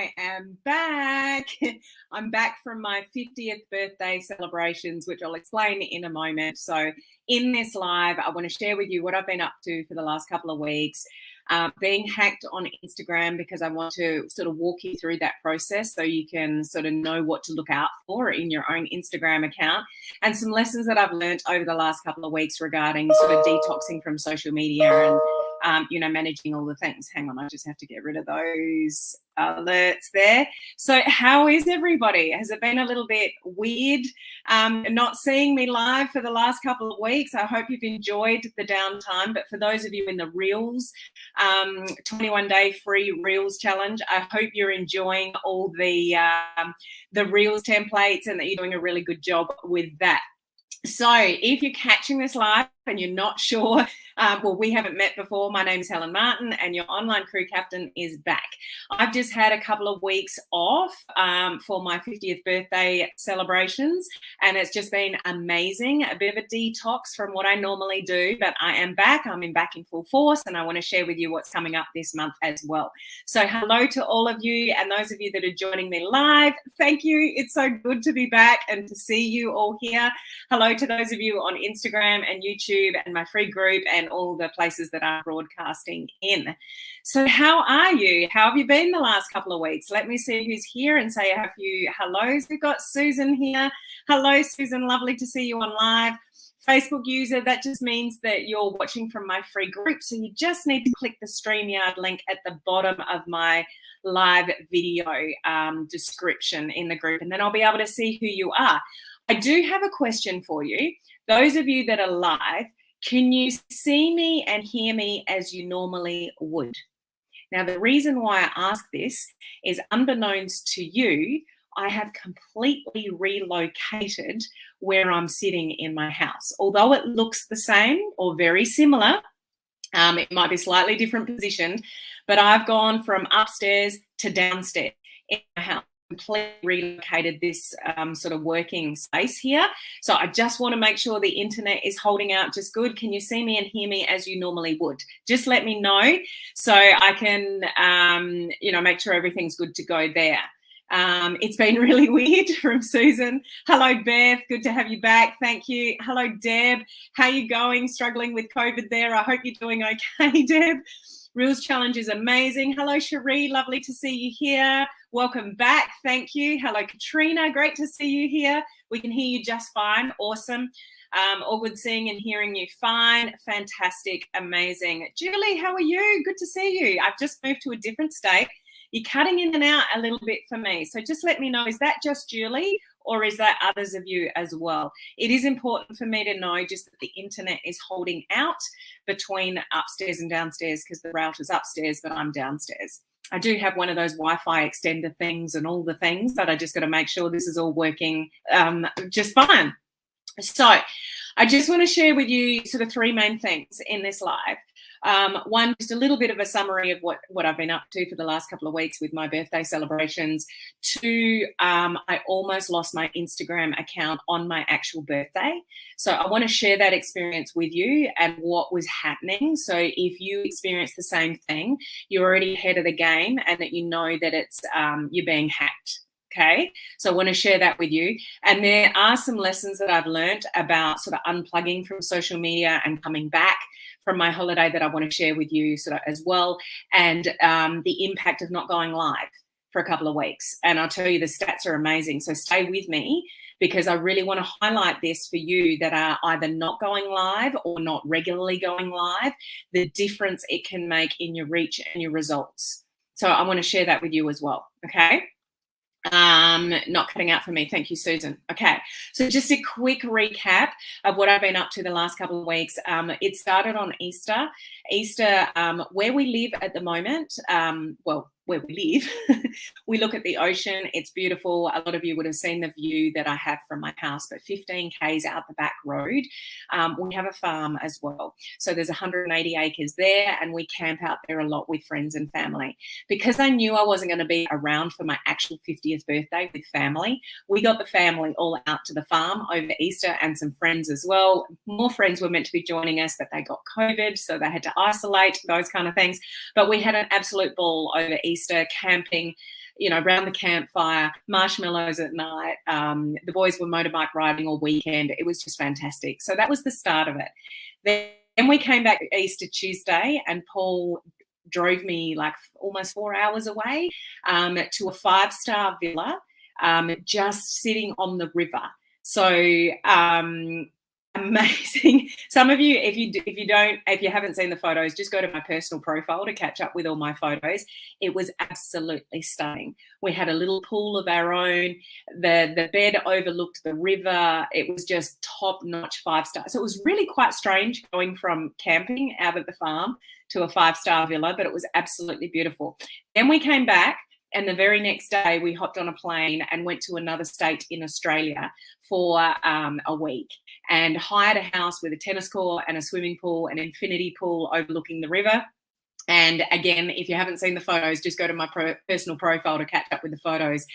I am back. I'm back from my 50th birthday celebrations, which I'll explain in a moment. So in this live, I want to share with you what I've been up to for the last couple of weeks. Being hacked on Instagram, because I want to sort of walk you through that process so you can sort of know what to look out for in your own Instagram account, and some lessons that I've learned over the last couple of weeks regarding sort of detoxing from social media and managing all the things. Hang on, I just have to get rid of those alerts there. So how is everybody? Has it been a little bit weird not seeing me live for the last couple of weeks? I hope you've enjoyed the downtime, but for those of you in the Reels 21-day free Reels challenge, I hope you're enjoying all the Reels templates and that you're doing a really good job with that. So if you're catching this live and you're not sure, we haven't met before. My name is Helen Martin and your online crew captain is back. I've just had a couple of weeks off for my 50th birthday celebrations, and it's just been amazing. A bit of a detox from what I normally do, but I am back. I'm back in full force, and I want to share with you what's coming up this month as well. So hello to all of you, and those of you that are joining me live, thank you. It's so good to be back and to see you all here. Hello to those of you on Instagram and YouTube and my free group and all the places that I'm broadcasting in. So how are you? How have you been the last couple of weeks? Let me see who's here and say a few hellos. We've got Susan here. Hello, Susan. Lovely to see you on live. Facebook user, that just means that you're watching from my free group. So you just need to click the StreamYard link at the bottom of my live video description in the group, and then I'll be able to see who you are. I do have a question for you. Those of you that are live, can you see me and hear me as you normally would? Now, the reason why I ask this is, unbeknownst to you, I have completely relocated where I'm sitting in my house. Although it looks the same or very similar, it might be slightly different positioned, but I've gone from upstairs to downstairs in my house. Completely relocated this sort of working space here. So I just want to make sure the internet is holding out just good. Can you see me and hear me as you normally would? Just let me know so I can, make sure everything's good to go there. It's been really weird from Susan. Hello, Beth. Good to have you back. Thank you. Hello, Deb. How you going? Struggling with COVID there? I hope you're doing okay, Deb. Reels Challenge is amazing. Hello, Cherie. Lovely to see you here. Welcome back. Thank you. Hello, Katrina. Great to see you here. We can hear you just fine. Awesome. All good seeing and hearing you fine. Fantastic. Amazing. Julie, how are you? Good to see you. I've just moved to a different state. You're cutting in and out a little bit for me. So just let me know, is that just Julie or is that others of you as well? It is important for me to know just that the internet is holding out between upstairs and downstairs because the router's upstairs, but I'm downstairs. I do have one of those Wi-Fi extender things and all the things, but I just got to make sure this is all working just fine. So I just want to share with you sort of three main things in this live. One, just a little bit of a summary of what I've been up to for the last couple of weeks with my birthday celebrations. Two, I almost lost my Instagram account on my actual birthday. So I want to share that experience with you and what was happening. So if you experience the same thing, you're already ahead of the game and that you know that it's you're being hacked. Okay, so I want to share that with you. And there are some lessons that I've learned about sort of unplugging from social media and coming back from my holiday that I want to share with you sort of as well, and the impact of not going live for a couple of weeks. And I'll tell you, the stats are amazing. So stay with me because I really want to highlight this for you that are either not going live or not regularly going live, the difference it can make in your reach and your results. So I want to share that with you as well, okay? Not cutting out for me. Thank you, Susan. Okay, so just a quick recap of what I've been up to the last couple of weeks. It started on Easter. Where we live at the moment, where we live, we look at the ocean. It's beautiful. A lot of you would have seen the view that I have from my house, but 15 k's out the back road, we have a farm as well. So there's 180 acres there, and we camp out there a lot with friends and family. Because I knew I wasn't going to be around for my actual 50th birthday with family, we got the family all out to the farm over Easter and some friends as well. More friends were meant to be joining us, but they got COVID, so they had to isolate, those kind of things. But we had an absolute ball over Easter camping, around the campfire, marshmallows at night. The boys were motorbike riding all weekend. It was just fantastic. So that was the start of it. Then we came back Easter Tuesday, and Paul drove me like almost 4 hours away to a 5-star villa, just sitting on the river. So amazing. Some of you, if you haven't seen the photos, just go to my personal profile to catch up with all my photos. It was absolutely stunning. We had a little pool of our own. The bed overlooked the river. It was just top-notch 5-star. So it was really quite strange going from camping out at the farm to a 5-star villa, but it was absolutely beautiful. Then we came back, and the very next day we hopped on a plane and went to another state in Australia for a week, and hired a house with a tennis court and a swimming pool, an infinity pool overlooking the river. And again, if you haven't seen the photos, just go to my personal profile to catch up with the photos.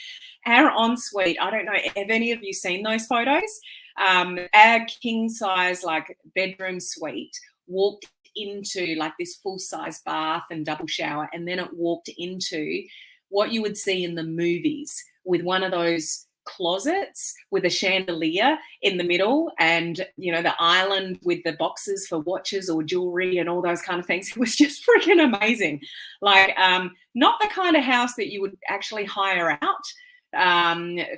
Our ensuite, I don't know, have any of you seen those photos? Our king size bedroom suite walked into like this full-size bath and double shower, and then it walked into what you would see in the movies, with one of those closets with a chandelier in the middle, and the island with the boxes for watches or jewelry and all those kind of things. It was just freaking amazing. Not the kind of house that you would actually hire out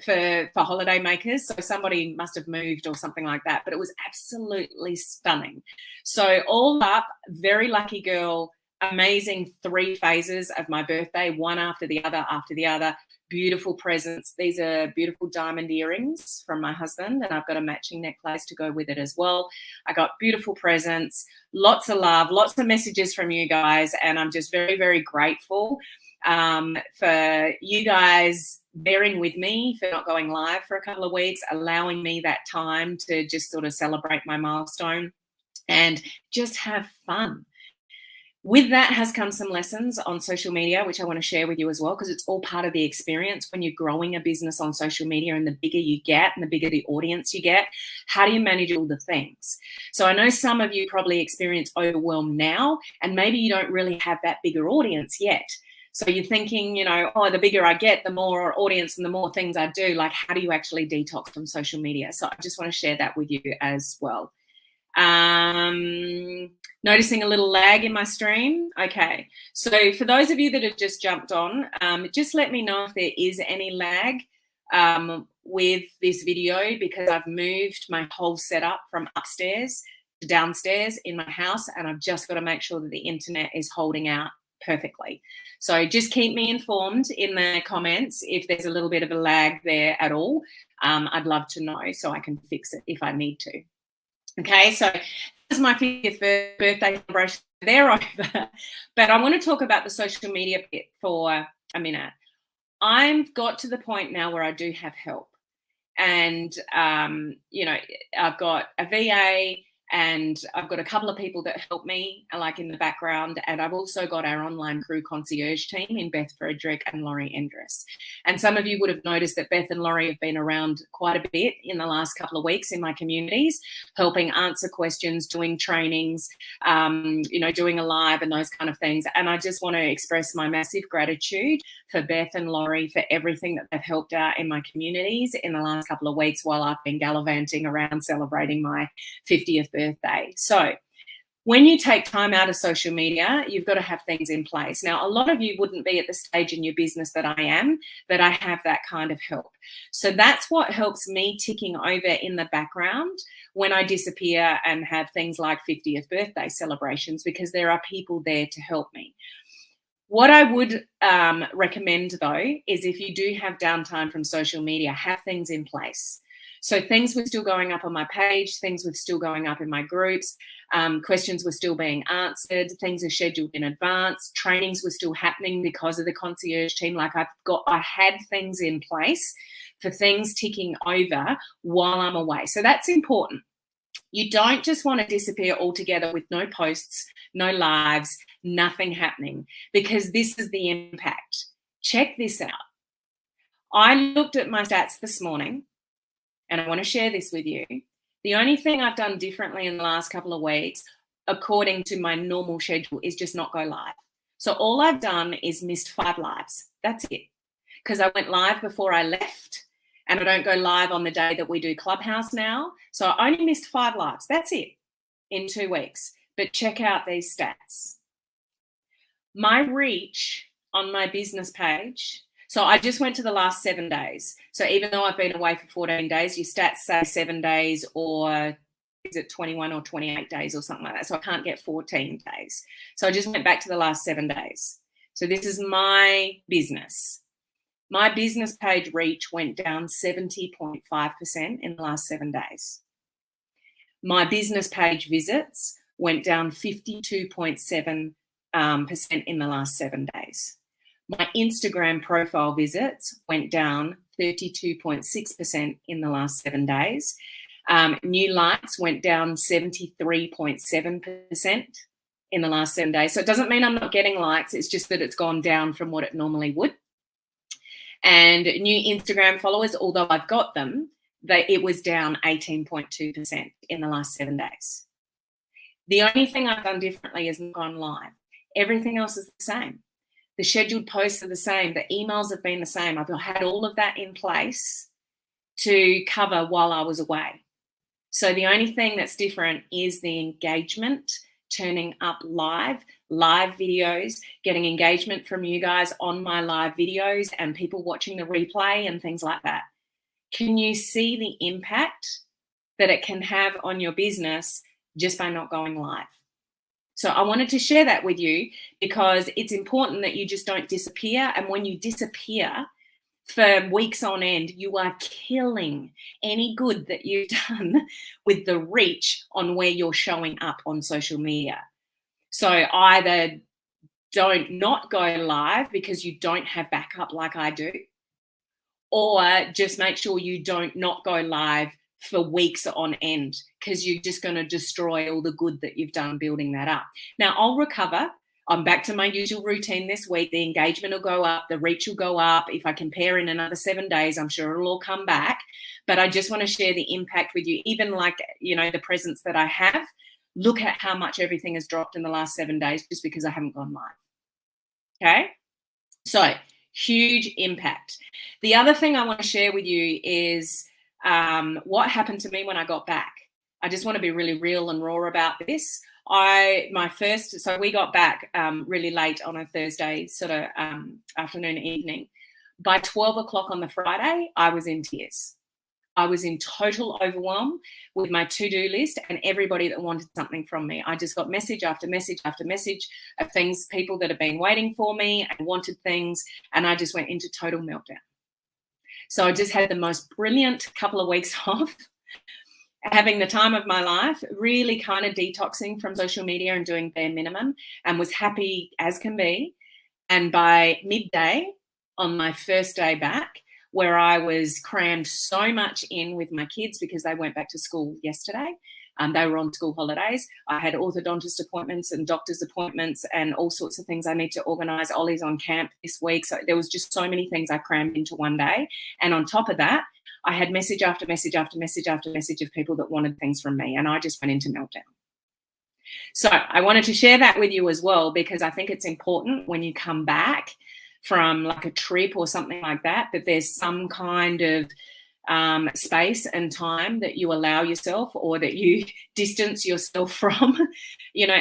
for holiday makers. So somebody must have moved or something like that, but it was absolutely stunning. So all up, very lucky girl. Amazing 3 phases of my birthday, one after the other. Beautiful presents. These are beautiful diamond earrings from my husband, and I've got a matching necklace to go with it as well. I got beautiful presents, lots of love, lots of messages from you guys, and I'm just very, very grateful for you guys bearing with me for not going live for a couple of weeks, allowing me that time to just sort of celebrate my milestone and just have fun. With that has come some lessons on social media, which I want to share with you as well, because it's all part of the experience when you're growing a business on social media, and the bigger you get and the bigger the audience you get, how do you manage all the things? So I know some of you probably experience overwhelm now, and maybe you don't really have that bigger audience yet. So you're thinking, the bigger I get, the more audience and the more things I do. Like, how do you actually detox from social media? So I just want to share that with you as well. Noticing a little lag in my stream. Okay, so for those of you that have just jumped on, just let me know if there is any lag with this video, because I've moved my whole setup from upstairs to downstairs in my house, and I've just got to make sure that the internet is holding out perfectly. So just keep me informed in the comments if there's a little bit of a lag there at all. I'd love to know so I can fix it if I need to. Okay, so this is my 50th birthday celebration. They're over, but I want to talk about the social media bit for a minute. I've got to the point now where I do have help, and I've got a VA, and I've got a couple of people that help me in the background, and I've also got our online crew concierge team in Beth Frederick and Laurie Endress. And some of you would have noticed that Beth and Laurie have been around quite a bit in the last couple of weeks in my communities, helping answer questions, doing trainings, doing a live and those kind of things. And I just want to express my massive gratitude for Beth and Laurie for everything that they've helped out in my communities in the last couple of weeks while I've been gallivanting around celebrating my 50th birthday. So when you take time out of social media, you've got to have things in place. Now, a lot of you wouldn't be at the stage in your business that I am, that I have that kind of help. So that's what helps me ticking over in the background when I disappear and have things like 50th birthday celebrations, because there are people there to help me. What I would recommend, though, is if you do have downtime from social media, have things in place. So things were still going up on my page, things were still going up in my groups, questions were still being answered, things are scheduled in advance, trainings were still happening because of the concierge team. I had things in place for things ticking over while I'm away. So that's important. You don't just want to disappear altogether with no posts, no lives, nothing happening, because this is the impact. Check this out. I looked at my stats this morning, and I want to share this with you. The only thing I've done differently in the last couple of weeks, according to my normal schedule, is just not go live. So all I've done is missed 5 lives. That's it. because I went live before I left, and I don't go live on the day that we do Clubhouse now. So I only missed 5 lives. That's it in 2 weeks. But check out these stats. My reach on my business page. So I just went to the last 7 days. So even though I've been away for 14 days, your stats say 7 days, or is it 21 or 28 days or something like that? So I can't get 14 days. So I just went back to the last 7 days. So this is my business. My business page reach went down 70.5% in the last 7 days. My business page visits went down 52.7% in the last 7 days. My Instagram profile visits went down 32.6% in the last 7 days. New likes went down 73.7% in the last 7 days. So it doesn't mean I'm not getting likes. It's just that it's gone down from what it normally would. And new Instagram followers, although I've got them, it was down 18.2% in the last 7 days. The only thing I've done differently is gone live. Everything else is the same. The scheduled posts are the same. The emails have been the same. I've had all of that in place to cover while I was away. So the only thing that's different is the engagement, turning up live videos, getting engagement from you guys on my live videos and people watching the replay and things like that. Can you see the impact that it can have on your business just by not going live? So I wanted to share that with you because it's important that you just don't disappear. And when you disappear for weeks on end, you are killing any good that you've done with the reach on where you're showing up on social media. So either don't not go live because you don't have backup like I do, or just make sure you don't not go live for weeks on end, because you're just going to destroy all the good that you've done building that up. Now I'll recover. I'm back to my usual routine this week. The engagement will go up, the reach will go up. If I compare in another 7 days, I'm sure it'll all come back. But I just want to share the impact with you. Even like, the presence that I have, look at how much everything has dropped in the last 7 days just because I haven't gone live. Okay? So huge impact. The other thing I want to share with you is what happened to me when I got back. I just want to be really real and raw about this. So we got back really late on a Thursday, sort of afternoon, evening. By 12 o'clock on the Friday, I was in tears. I was in total overwhelm with my to-do list and everybody that wanted something from me. I just got message after message after message of things, people that have been waiting for me and wanted things, and I just went into total meltdown. So I just had the most brilliant couple of weeks off, having the time of my life, really kind of detoxing from social media and doing bare minimum, and was happy as can be. And by midday on my first day back, where I was crammed so much in with my kids because they went back to school yesterday. They were on school holidays. I had orthodontist appointments and doctor's appointments and all sorts of things I need to organise. Ollie's on camp this week. So there was just so many things I crammed into one day. And on top of that, I had message after message after message after message of people that wanted things from me. And I just went into meltdown. So I wanted to share that with you as well, because I think it's important when you come back from like a trip or something like that, that there's some kind of space and time that you allow yourself, or that you distance yourself from,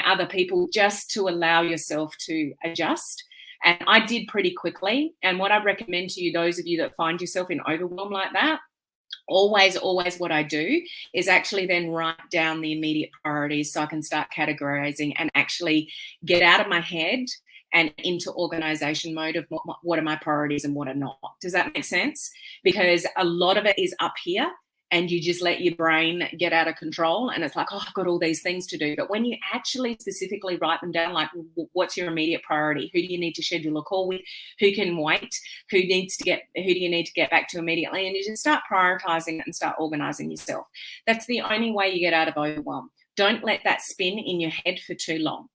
other people, just to allow yourself to adjust. And I did pretty quickly. And what I recommend to you, those of you that find yourself in overwhelm like that, always what I do is actually then write down the immediate priorities so I can start categorizing and actually get out of my head and into organization mode of what are my priorities and what are not. Does that make sense? Because a lot of it is up here and you just let your brain get out of control and it's like, oh, I've got all these things to do. But when you actually specifically write them down, like what's your immediate priority? Who do you need to schedule a call with? Who can wait? Who do you need to get back to immediately? And you just start prioritizing it and start organizing yourself. That's the only way you get out of overwhelm. Don't let that spin in your head for too long.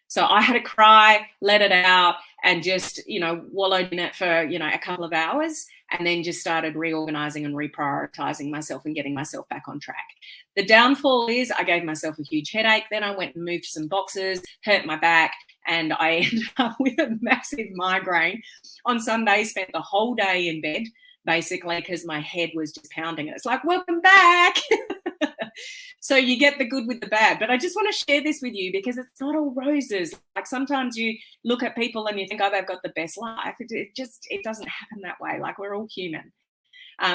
So I had to cry, let it out, and just, wallowed in it for, a couple of hours, and then just started reorganizing and reprioritizing myself and getting myself back on track. The downfall is I gave myself a huge headache. Then I went and moved some boxes, hurt my back, and I ended up with a massive migraine. On Sunday, spent the whole day in bed, basically, because my head was just pounding. It's like, welcome back. So you get the good with the bad. But I just want to share this with you because it's not all roses. Like sometimes you look at people and you think, oh, they've got the best life. It doesn't happen that way. Like we're all human.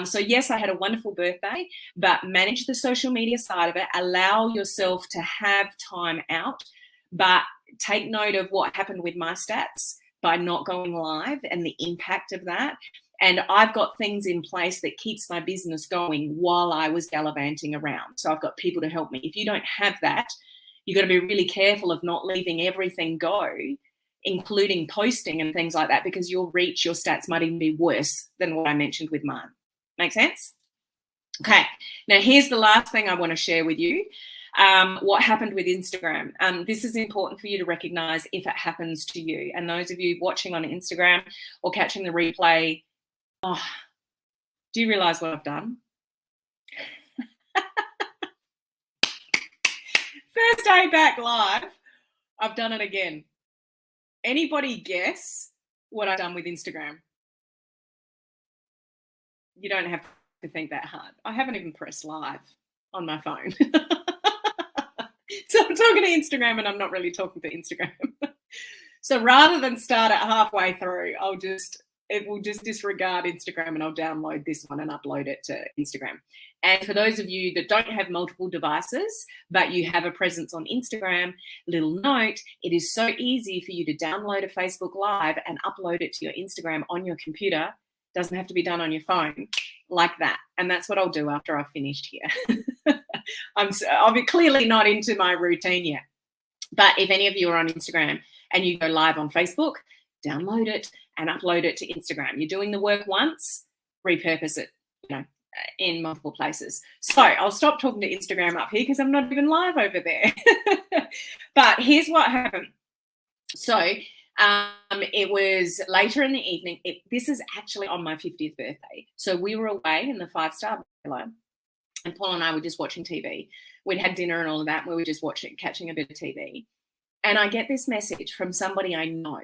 So yes, I had a wonderful birthday, but manage the social media side of it. Allow yourself to have time out, but take note of what happened with my stats by not going live and the impact of that. And I've got things in place that keeps my business going while I was gallivanting around. So I've got people to help me. If you don't have that, you've got to be really careful of not leaving everything go, including posting and things like that, because your reach, your stats might even be worse than what I mentioned with mine. Make sense? Okay. Now, here's the last thing I want to share with you. What happened with Instagram. This is important for you to recognize if it happens to you. And those of you watching on Instagram or catching the replay, oh, do you realize what I've done? First day back live, I've done it again. Anybody guess what I've done with Instagram? You don't have to think that hard. I haven't even pressed live on my phone. So I'm talking to Instagram and I'm not really talking to Instagram. So rather than start it halfway through, it will just disregard Instagram and I'll download this one and upload it to Instagram. And for those of you that don't have multiple devices, but you have a presence on Instagram, little note, it is so easy for you to download a Facebook Live and upload it to your Instagram on your computer. Doesn't have to be done on your phone like that. And that's what I'll do after I've finished here. I'll be clearly not into my routine yet. But if any of you are on Instagram and you go live on Facebook, download it and upload it to Instagram. You're doing the work once, repurpose it, in multiple places. So I'll stop talking to Instagram up here because I'm not even live over there. But here's what happened. So it was later in the evening. This is actually on my 50th birthday. So we were away in the 5-star villa, and Paul and I were just watching TV. We'd had dinner and all of that. And we were just catching a bit of TV. And I get this message from somebody I know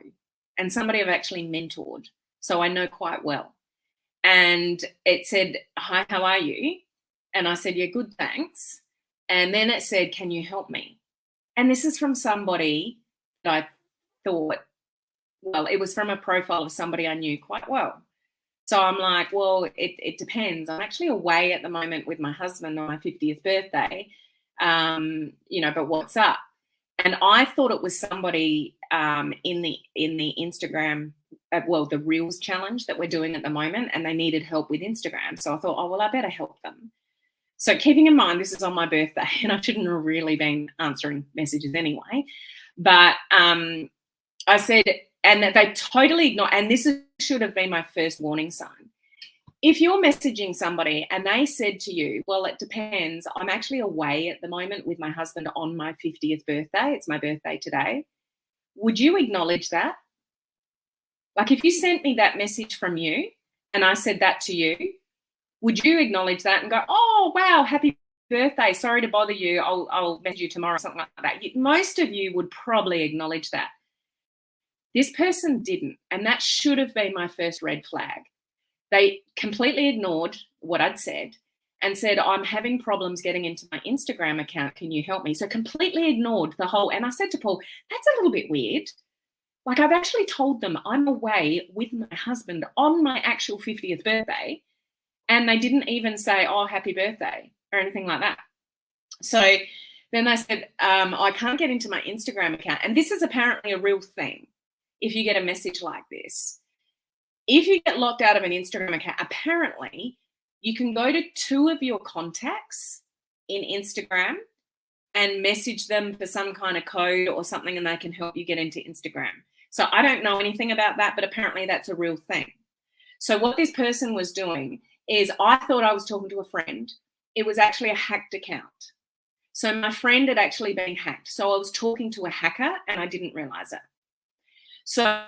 and somebody I've actually mentored, so I know quite well. And it said, hi, how are you? And I said, yeah, good, thanks. And then it said, can you help me? And this is from somebody that I thought, well, it was from a profile of somebody I knew quite well. So I'm like, well, it depends. I'm actually away at the moment with my husband on my 50th birthday, but what's up? And I thought it was somebody in the Instagram, the Reels challenge that we're doing at the moment, and they needed help with Instagram. So I thought, oh, well, I better help them. So keeping in mind, this is on my birthday, and I shouldn't have really been answering messages anyway. But I said, and they totally ignored, and this should have been my first warning sign. If you're messaging somebody and they said to you, well, it depends, I'm actually away at the moment with my husband on my 50th birthday, it's my birthday today, would you acknowledge that? Like if you sent me that message from you and I said that to you, would you acknowledge that and go, oh, wow, happy birthday, sorry to bother you, I'll message you tomorrow, something like that? Most of you would probably acknowledge that. This person didn't, and that should have been my first red flag. They completely ignored what I'd said and said, I'm having problems getting into my Instagram account. Can you help me? So completely ignored the whole, and I said to Paul, that's a little bit weird. Like I've actually told them I'm away with my husband on my actual 50th birthday, and they didn't even say, oh, happy birthday or anything like that. So then they said, I can't get into my Instagram account. And this is apparently a real thing. If you get a message like this, if you get locked out of an Instagram account, apparently you can go to 2 of your contacts in Instagram and message them for some kind of code or something, and they can help you get into Instagram. So I don't know anything about that, but apparently that's a real thing. So what this person was doing is, I thought I was talking to a friend. It was actually a hacked account. So my friend had actually been hacked. So I was talking to a hacker and I didn't realize it. So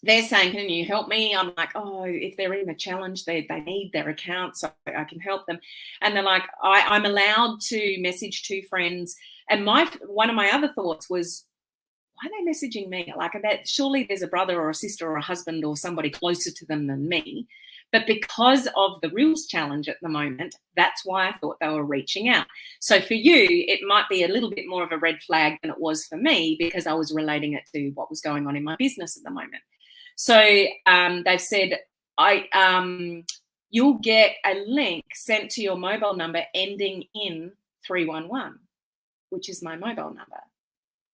they're saying, can you help me? I'm like, oh, if they're in a challenge, they need their account, so I can help them. And they're like, I'm allowed to message 2 friends. And one of my other thoughts was, why are they messaging me? Like that, surely there's a brother or a sister or a husband or somebody closer to them than me. But because of the Reels challenge at the moment, that's why I thought they were reaching out. So for you, it might be a little bit more of a red flag than it was for me, because I was relating it to what was going on in my business at the moment. So they've said, you'll get a link sent to your mobile number ending in 311, which is my mobile number.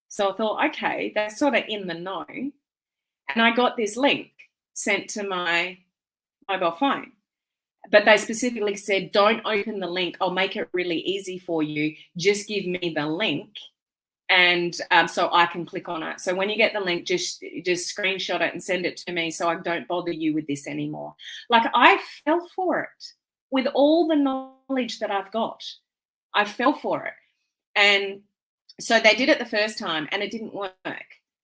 So I thought, okay, they're sort of in the know. And I got this link sent to my mobile phone. But they specifically said, don't open the link. I'll make it really easy for you. Just give me the link, and so I can click on it. So when you get the link, just screenshot it and send it to me so I don't bother you with this anymore. Like, I fell for it with all the knowledge that I've got. I fell for it. And so they did it the first time and it didn't work.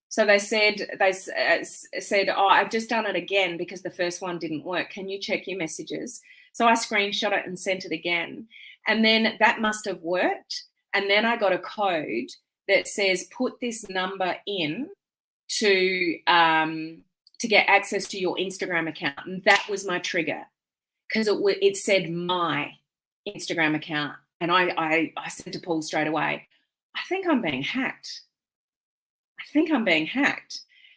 So they said, oh, I've just done it again because the first one didn't work. Can you check your messages? So I screenshot it and sent it again. And then that must have worked. And then I got a code that says, put this number in to get access to your Instagram account. And that was my trigger, because it said my Instagram account. And I said to Paul straight away, I think I'm being hacked.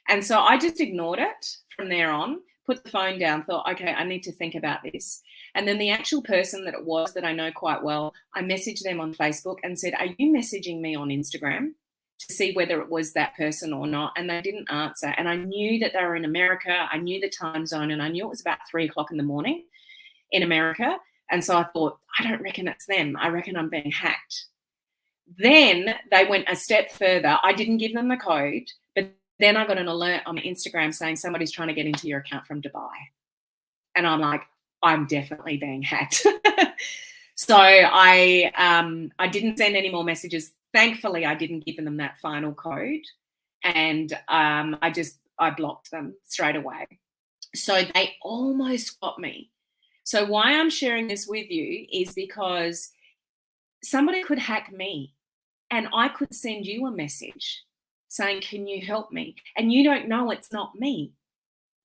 And so I just ignored it from there on, put the phone down, thought, okay, I need to think about this. And then the actual person that it was, that I know quite well, I messaged them on Facebook and said, are you messaging me on Instagram, to see whether it was that person or not? And they didn't answer. And I knew that they were in America. I knew the time zone, and I knew it was about 3 o'clock in the morning in America. And so I thought, I don't reckon it's them. I reckon I'm being hacked. Then they went a step further. I didn't give them the code, but then I got an alert on Instagram saying somebody's trying to get into your account from Dubai. And I'm like, I'm definitely being hacked. So I didn't send any more messages. Thankfully, I didn't give them that final code, and I blocked them straight away. So they almost got me. So why I'm sharing this with you is because somebody could hack me, and I could send you a message saying, can you help me? And you don't know it's not me,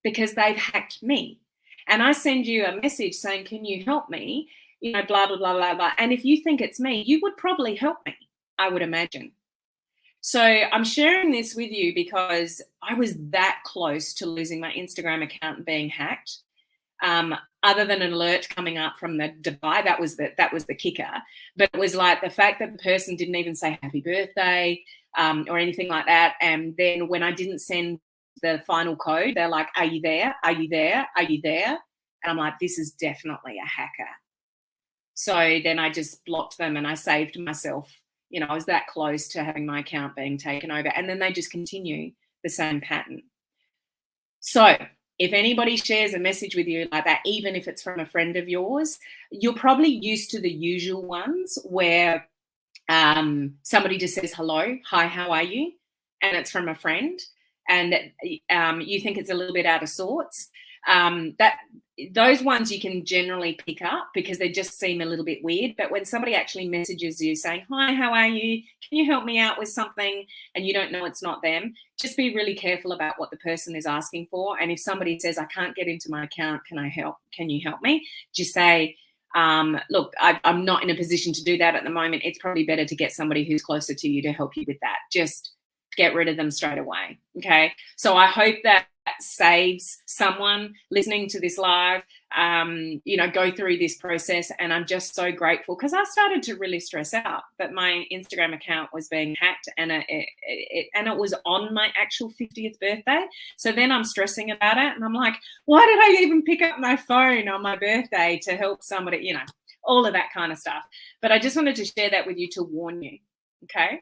because they've hacked me. And I send you a message saying, can you help me? You know, blah, blah, blah, blah, blah. And if you think it's me, you would probably help me, I would imagine. So I'm sharing this with you because I was that close to losing my Instagram account and being hacked. Other than an alert coming up from the Dubai, that was the kicker. But it was like the fact that the person didn't even say happy birthday or anything like that. And then when I didn't send the final code, they're like, are you there? Are you there? Are you there? And I'm like, this is definitely a hacker. So then I just blocked them and I saved myself. You know, I was that close to having my account being taken over. And then they just continue the same pattern. So if anybody shares a message with you like that, even if it's from a friend of yours, you're probably used to the usual ones where somebody just says, hello, hi, how are you? And it's from a friend, and you think it's a little bit out of sorts. Those ones you can generally pick up because they just seem a little bit weird. But when somebody actually messages you saying, hi, how are you? Can you help me out with something? And you don't know it's not them, just be really careful about what the person is asking for. And if somebody says, I can't get into my account, can I help? Can you help me? Just say, look, I'm not in a position to do that at the moment. It's probably better to get somebody who's closer to you to help you with that. Just get rid of them straight away. Okay. So I hope that saves someone listening to this live, go through this process. And I'm just so grateful, because I started to really stress out that my Instagram account was being hacked, and it was on my actual 50th birthday. So then I'm stressing about it, and I'm like, why did I even pick up my phone on my birthday to help somebody, all of that kind of stuff. But I just wanted to share that with you to warn you. Okay.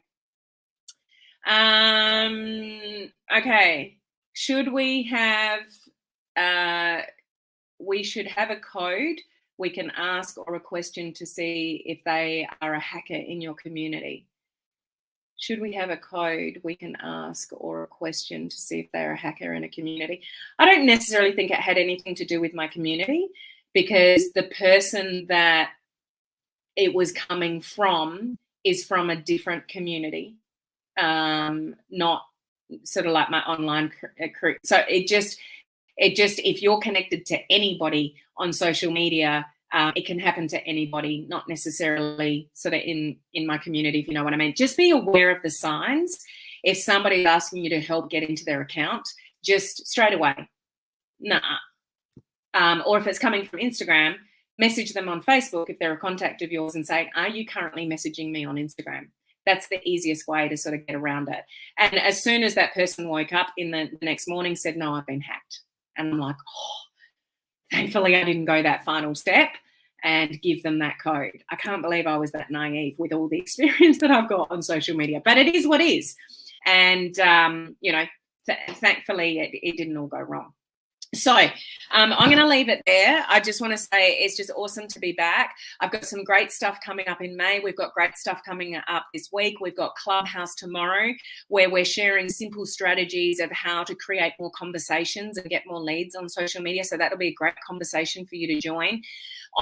Okay. Should we have we should have a code we can ask, or a question to see if they are a hacker in your community? Should we have a code we can ask, or a question to see if they're a hacker in a community? I don't necessarily think it had anything to do with my community, because the person that it was coming from is from a different community, not sort of like my online crew. So it just if you're connected to anybody on social media, it can happen to anybody, not necessarily sort of in my community, if you know what I mean. Just be aware of the signs. If somebody's asking you to help get into their account, just straight away, nah. Or if it's coming from Instagram, message them on Facebook if they're a contact of yours and say, are you currently messaging me on Instagram? That's the easiest way to sort of get around it. And as soon as that person woke up in the next morning, said, no, I've been hacked. And I'm like, oh, thankfully I didn't go that final step and give them that code. I can't believe I was that naive with all the experience that I've got on social media, but it is what it is. And, you know, thankfully it didn't all go wrong. So I'm going to leave it there. I just want to say it's just awesome to be back. I've got some great stuff coming up in May. We've got great stuff coming up this week. We've got Clubhouse tomorrow, where we're sharing simple strategies of how to create more conversations and get more leads on social media. So that'll be a great conversation for you to join.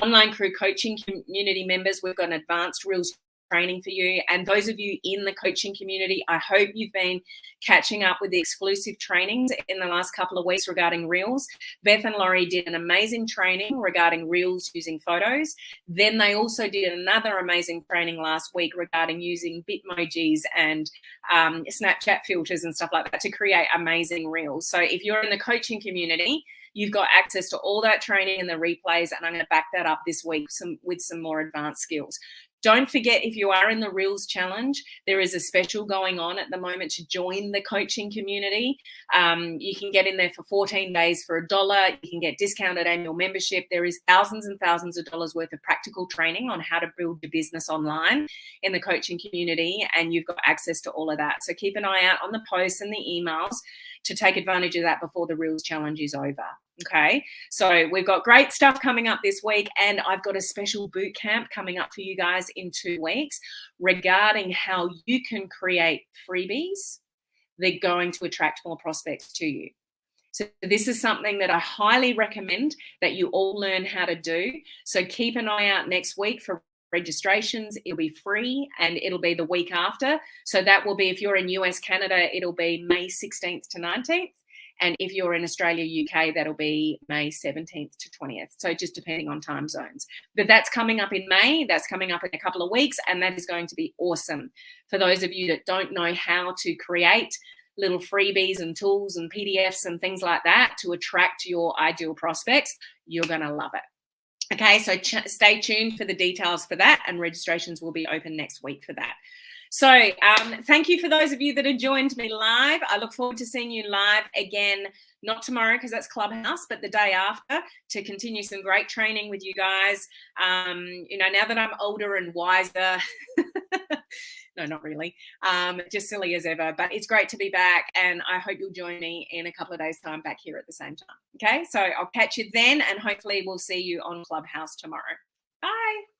Online Crew Coaching community members, we've got an advanced Reels training for you. And those of you in the coaching community, I hope you've been catching up with the exclusive trainings in the last couple of weeks regarding Reels. Beth and Laurie did an amazing training regarding Reels using photos. Then they also did another amazing training last week regarding using Bitmojis and Snapchat filters and stuff like that to create amazing Reels. So if you're in the coaching community, you've got access to all that training and the replays, and I'm going to back that up this week with some more advanced skills. Don't forget, if you are in the Reels Challenge, there is a special going on at the moment to join the coaching community. You can get in there for 14 days for $1. You can get discounted annual membership. There is thousands and thousands of dollars worth of practical training on how to build your business online in the coaching community, and you've got access to all of that. So keep an eye out on the posts and the emails to take advantage of that before the Reels Challenge is over. Okay, so we've got great stuff coming up this week, and I've got a special boot camp coming up for you guys in 2 weeks regarding how you can create freebies that are going to attract more prospects to you. So this is something that I highly recommend that you all learn how to do. So keep an eye out next week for registrations. It'll be free, and it'll be the week after. So that will be, if you're in US, Canada, it'll be May 16th to 19th. And if you're in Australia, UK, that'll be May 17th to 20th. So just depending on time zones. But that's coming up in May. That's coming up in a couple of weeks. And that is going to be awesome. For those of you that don't know how to create little freebies and tools and PDFs and things like that to attract your ideal prospects, you're going to love it. Okay, so stay tuned for the details for that. And registrations will be open next week for that. So thank you for those of you that have joined me live. I look forward to seeing you live again, not tomorrow because that's Clubhouse, but the day after, to continue some great training with you guys. You know, now that I'm older and wiser, no, not really, just silly as ever, but it's great to be back, and I hope you'll join me in a couple of days' time back here at the same time. Okay, so I'll catch you then, and hopefully we'll see you on Clubhouse tomorrow. Bye.